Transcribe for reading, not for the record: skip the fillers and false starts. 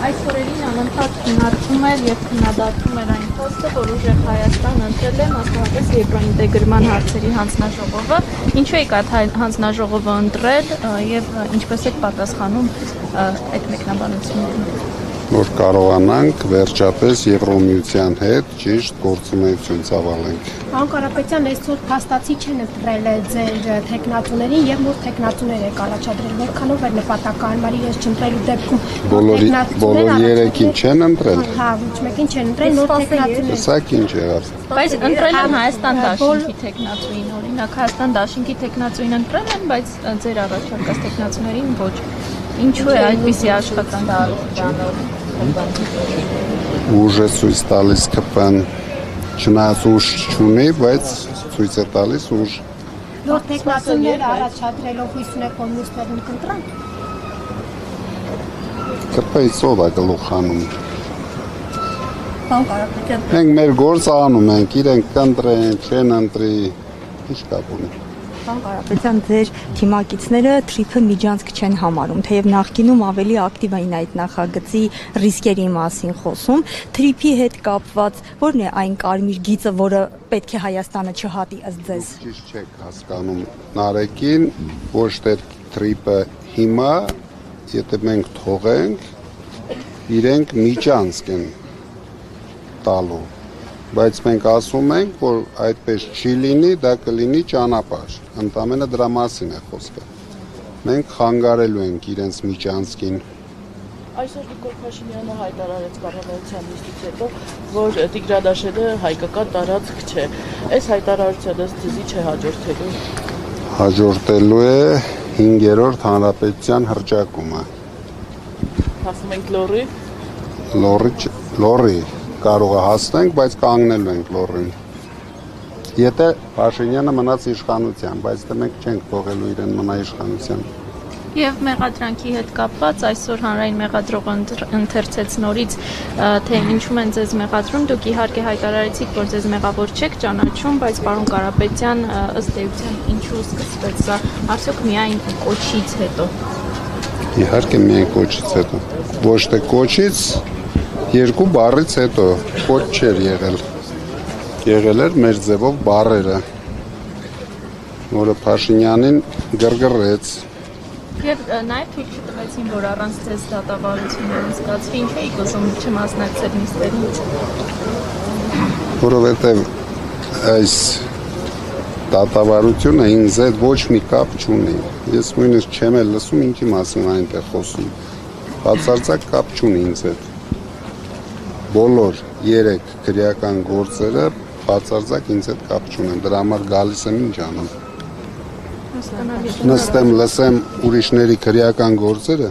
Այս օրերին անընդհատ քննարկվում էր եւ քննադատվում էր այն փաստը, որ ուժեղ Հայաստան ընտրել է մասնավորապես եվրոինտեգրման հարցերի հանձնաժողովը, ինչու եք այդ հանձնաժողովը ընտրել եւ ինչպես եք պատասխանում այդ մեկնաբանություններին։ Որ կարողանանք վերջապես Եվրոմիության հետ ճիշտ գործունեություն ծավալենք։ Պարոն Կարապետյան, այսօր փաստացի չեն ընտրել ձեր տեխնատուներին եւ նոր տեխնատուներ եք առաջադրել, որքանով է նպատակահարմար ես չընտրելու դեպքում բոլոր երեքին չեն ընտրել։ Հա, ոչ մեկին չեն ընտրել նոր տեխնատուներ։ Սա ինչ եղավ։ Բայց ընտրել են Հայաստան դաշինքի տեխնատուին, օրինակ Հայաստան դաշինքի տեխնատուին ընտրել են, բայց ձեր առաջարկած տեխնատուներին ոչ։ Ինչու է այդպիսի աշխատանք։ Ուժ է ցույց տալիս ԿՊ-ն, չնայած ուժ չունի, բայց ցույց է տալիս ուժ։ Նոր տեխնատուներ առաջադրելով հույս ունեք, որ մյուսներն կընտրեն։ ԿՊ-ից ով է գլուխանում։ Պարոն Կարապետյան։ Մենք մեր գործը անում ենք, իրենք կընտրեն, չեն ընտրի, ինչ կապ ունի։ Պարոն Կարապետյան, ձեր թիմակիցները թրիփը միջանցք չեն համարում, թեև նախկինում ավելի ակտիվ էին այդ նախագծի ռիսկերի մասին խոսում, թրիփի հետ կապված ո՞րն է այն կարմիր գիծը, որը պետք է Հայաստանը չհատի ըստ ձեզ։ Ճիշտ չեք հասկանում Նարեկին, ոչ թե թրիփը հիմա, եթե մենք թողենք, իրենք միջանցք են տալու, բայց մենք ասում ենք, որ այդպես չի լինի, դա կլինի ճանապարհ, ընդամենը դրա մասին է խոսքը։ Մենք խանգարելու ենք իրենց միջանցքին։ Այսօր Նիկոլ Փաշինյանը հայտարարեց կառավարության նիստից հետո, որ Տիգրադաշենը հայկական տարածք չէ։ Այս հայտարարությունը ձեզի չէ հաջորդելու։ Հաջորդելու է 5-րդ հանրապետության հռչակումը։ Ասում ենք լորի։ Լորի կարող է հասնենք, բայց կանգնելու ենք լորին։ Եթե Փաշինյանը մնաց իշխանության, բայց դե մենք չենք թողելու իրեն մնա իշխանության։ Եվ մեղադրանքի հետ կապված այսօր հանրային մեղադրողը ընթերցեց նորից, թե ինչու են ձեզ մեղադրում, դուք իհարկե հայտարարեցիք, որ ձեզ մեղավոր չեք ճանաչում, բայց պարոն Կարապետյան, ըստ էության ինչու սկսվեց սա, արդյոք միայն կոչից հետո։ Իհարկե միայն կոչից հետո։ Ոչ թե կոչից, երկու բառից հետո կոչ չէր եղել։ Եղել էր մեր ձևով բառերը, որը Փաշինյանին գրգռեց։ Եվ նաև թույլ չտվեցին, որ առանց ձեզ դատավարություններ անցկացվի, ինչու եք ուզում չմասնակցել նիստերին։ Որովհետև այս դատավարությունը ինձ հետ ոչ մի կապ չունի։ Ես նույնիսկ չեմ էլ լսում ինչի մասին այնտեղ խոսում։ Բացարձակ կապ չունի ինձ հետ։ Բոլոր 3 քրեական գործերը բացարձակ ինձ հետ կապ չունեն, դրա համար գալիս եմ ինչ անեմ։ Նստեմ, լսեմ ուրիշների քրեական գործերը,